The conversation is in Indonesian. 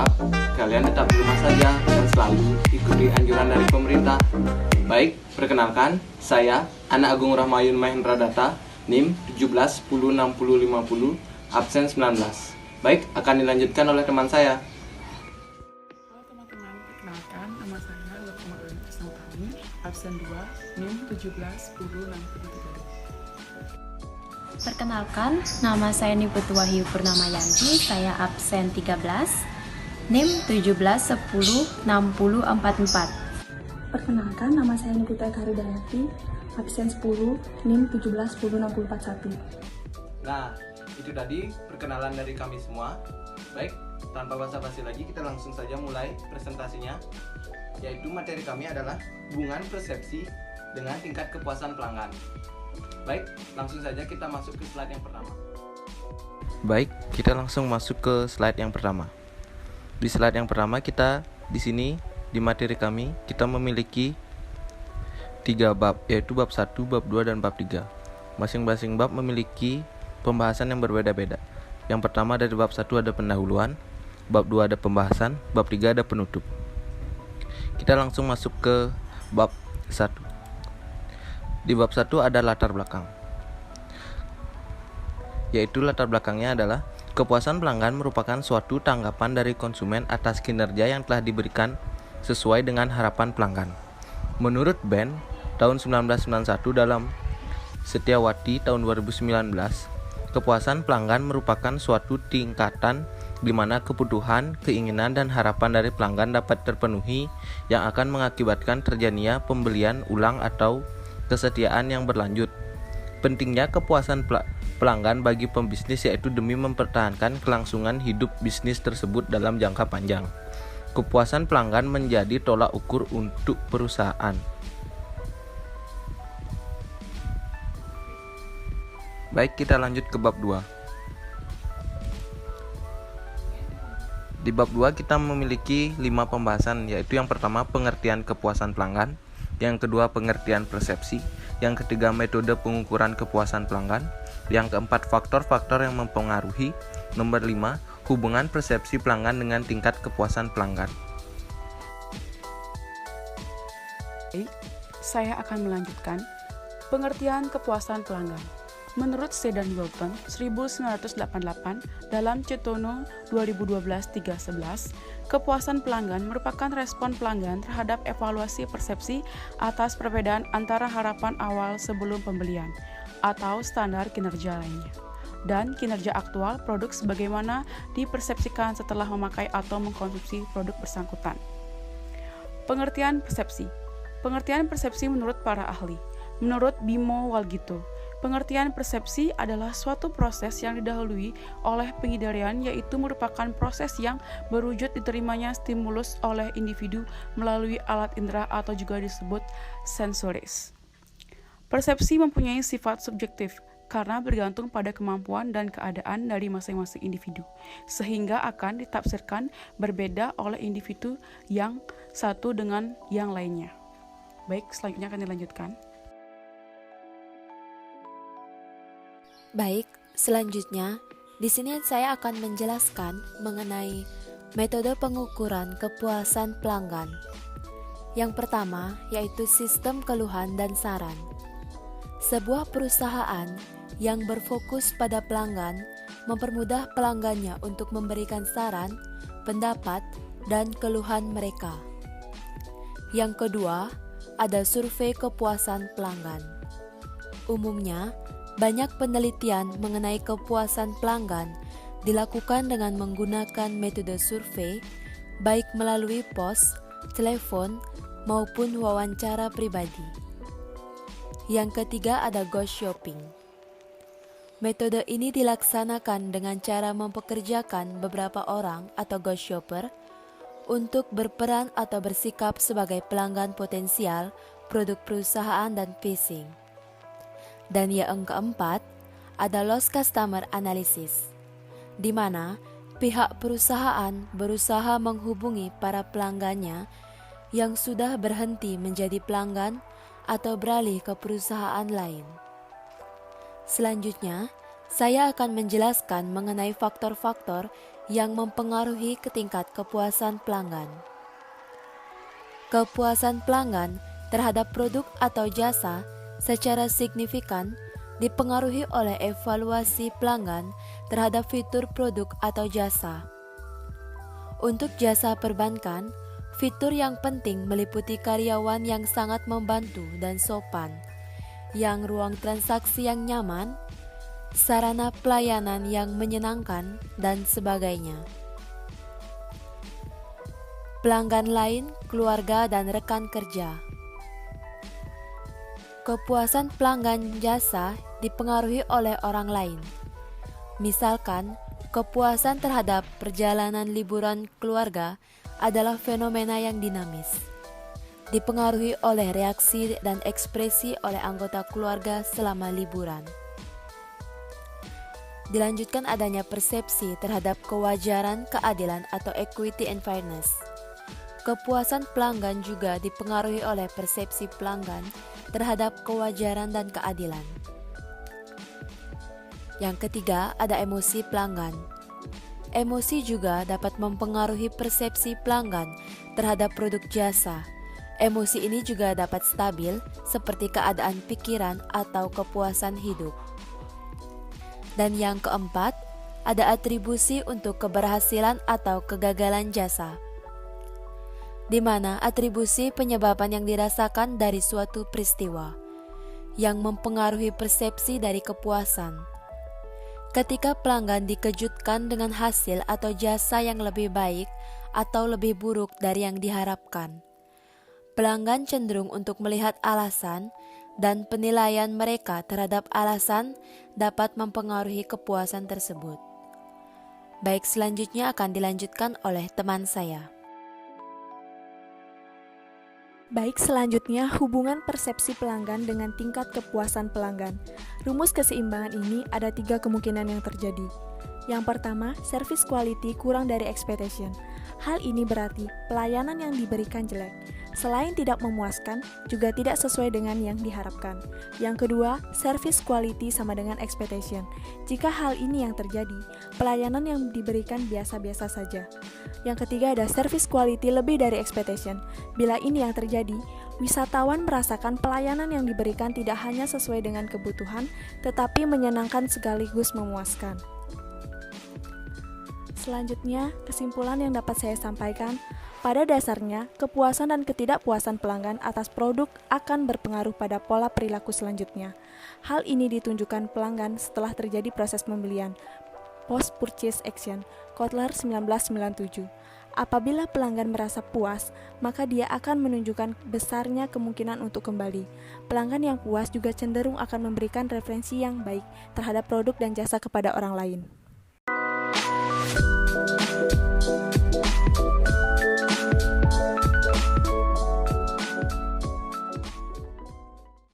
harap kalian tetap di rumah saja dan selalu ikuti anjuran dari pemerintah. Baik, perkenalkan, saya Anak Agung Rahmayun Mahendra Data, NIM 17106050, absen 19. Baik, akan dilanjutkan oleh teman saya. Halo teman-teman, perkenalkan nama saya Lukma Krisnawati, absen 2, NIM 171063. Perkenalkan, nama saya Niputu Wahyu Purnamayanti, saya absen 13, NIM 17106044. Perkenalkan, nama saya Nikita Eka Ridayati, absen 10, NIM 17106041. Nah, itu tadi perkenalan dari kami semua. Baik, tanpa basa-basi lagi kita langsung saja mulai presentasinya. Yaitu materi kami adalah hubungan persepsi dengan tingkat kepuasan pelanggan. Baik, langsung saja kita masuk ke slide yang pertama. Baik, kita langsung masuk ke slide yang pertama. Di slide yang pertama kita di sini di materi kami kita memiliki 3 bab, yaitu bab 1, bab 2 dan bab 3. Masing-masing bab memiliki pembahasan yang berbeda-beda. Yang pertama dari bab 1 ada pendahuluan, bab 2 ada pembahasan, bab 3 ada penutup. Kita langsung masuk ke bab 1. Di bab 1 ada latar belakang. Yaitu latar belakangnya adalah kepuasan pelanggan merupakan suatu tanggapan dari konsumen atas kinerja yang telah diberikan sesuai dengan harapan pelanggan. Menurut Ben tahun 1991 dalam Setiawati tahun 2019, kepuasan pelanggan merupakan suatu tingkatan di mana kebutuhan, keinginan, dan harapan dari pelanggan dapat terpenuhi yang akan mengakibatkan terjadinya pembelian ulang atau kesetiaan yang berlanjut. Pentingnya kepuasan pelanggan bagi pembisnis yaitu demi mempertahankan kelangsungan hidup bisnis tersebut dalam jangka panjang. Kepuasan pelanggan menjadi tolak ukur untuk perusahaan. Baik, kita lanjut ke bab 2. Di bab 2 kita memiliki 5 pembahasan, yaitu yang pertama pengertian kepuasan pelanggan, yang kedua pengertian persepsi, yang ketiga metode pengukuran kepuasan pelanggan, yang keempat faktor-faktor yang mempengaruhi, nomor 5 hubungan persepsi pelanggan dengan tingkat kepuasan pelanggan. Baik, saya akan melanjutkan pengertian kepuasan pelanggan. Menurut Sedan Wilton 1988 dalam Cetono 2012-311, kepuasan pelanggan merupakan respon pelanggan terhadap evaluasi persepsi atas perbedaan antara harapan awal sebelum pembelian atau standar kinerja lainnya dan kinerja aktual produk sebagaimana dipersepsikan setelah memakai atau mengkonsumsi produk bersangkutan. Pengertian persepsi. Pengertian persepsi menurut para ahli. Menurut Bimo Walgito, pengertian persepsi adalah suatu proses yang didahului oleh pengindarian, yaitu merupakan proses yang berwujud diterimanya stimulus oleh individu melalui alat indera atau juga disebut sensoris. Persepsi mempunyai sifat subjektif karena bergantung pada kemampuan dan keadaan dari masing-masing individu, sehingga akan ditafsirkan berbeda oleh individu yang satu dengan yang lainnya. Baik, selanjutnya akan dilanjutkan. Baik, selanjutnya di sini saya akan menjelaskan mengenai metode pengukuran kepuasan pelanggan. Yang pertama yaitu sistem keluhan dan saran. Sebuah perusahaan yang berfokus pada pelanggan mempermudah pelanggannya untuk memberikan saran, pendapat, dan keluhan mereka. Yang kedua, ada survei kepuasan pelanggan. Umumnya, banyak penelitian mengenai kepuasan pelanggan dilakukan dengan menggunakan metode survei, baik melalui pos, telepon, maupun wawancara pribadi. Yang ketiga ada ghost shopping. Metode ini dilaksanakan dengan cara mempekerjakan beberapa orang atau ghost shopper untuk berperan atau bersikap sebagai pelanggan potensial produk perusahaan dan phishing. Dan yang keempat, ada lost customer analysis, di mana pihak perusahaan berusaha menghubungi para pelanggannya yang sudah berhenti menjadi pelanggan atau beralih ke perusahaan lain. Selanjutnya, saya akan menjelaskan mengenai faktor-faktor yang mempengaruhi ke tingkat kepuasan pelanggan. Kepuasan pelanggan terhadap produk atau jasa secara signifikan dipengaruhi oleh evaluasi pelanggan terhadap fitur produk atau jasa. Untuk jasa perbankan, fitur yang penting meliputi karyawan yang sangat membantu dan sopan, yang ruang transaksi yang nyaman, sarana pelayanan yang menyenangkan, dan sebagainya. Pelanggan lain, keluarga, dan rekan kerja. Kepuasan pelanggan jasa dipengaruhi oleh orang lain. Misalkan, kepuasan terhadap perjalanan liburan keluarga adalah fenomena yang dinamis, dipengaruhi oleh reaksi dan ekspresi oleh anggota keluarga selama liburan. Dilanjutkan adanya persepsi terhadap kewajaran, keadilan atau equity and fairness. Kepuasan pelanggan juga dipengaruhi oleh persepsi pelanggan terhadap kewajaran dan keadilan. Yang ketiga, ada emosi pelanggan. Emosi juga dapat mempengaruhi persepsi pelanggan terhadap produk jasa. Emosi ini juga dapat stabil, seperti keadaan pikiran atau kepuasan hidup. Dan yang keempat, ada atribusi untuk keberhasilan atau kegagalan jasa, di mana atribusi penyebaban yang dirasakan dari suatu peristiwa yang mempengaruhi persepsi dari kepuasan. Ketika pelanggan dikejutkan dengan hasil atau jasa yang lebih baik atau lebih buruk dari yang diharapkan, pelanggan cenderung untuk melihat alasan, dan penilaian mereka terhadap alasan dapat mempengaruhi kepuasan tersebut. Baik, selanjutnya akan dilanjutkan oleh teman saya. Baik, selanjutnya hubungan persepsi pelanggan dengan tingkat kepuasan pelanggan. Rumus keseimbangan ini ada 3 kemungkinan yang terjadi. Yang pertama, service quality kurang dari expectation. Hal ini berarti pelayanan yang diberikan jelek. Selain tidak memuaskan, juga tidak sesuai dengan yang diharapkan. Yang kedua, service quality sama dengan expectation. Jika hal ini yang terjadi, pelayanan yang diberikan biasa-biasa saja. Yang ketiga ada service quality lebih dari expectation. Bila ini yang terjadi, wisatawan merasakan pelayanan yang diberikan tidak hanya sesuai dengan kebutuhan, tetapi menyenangkan sekaligus memuaskan. Selanjutnya, kesimpulan yang dapat saya sampaikan, pada dasarnya, kepuasan dan ketidakpuasan pelanggan atas produk akan berpengaruh pada pola perilaku selanjutnya. Hal ini ditunjukkan pelanggan setelah terjadi proses pembelian, post-purchase action, Kotler 1997. Apabila pelanggan merasa puas, maka dia akan menunjukkan besarnya kemungkinan untuk kembali. Pelanggan yang puas juga cenderung akan memberikan referensi yang baik terhadap produk dan jasa kepada orang lain.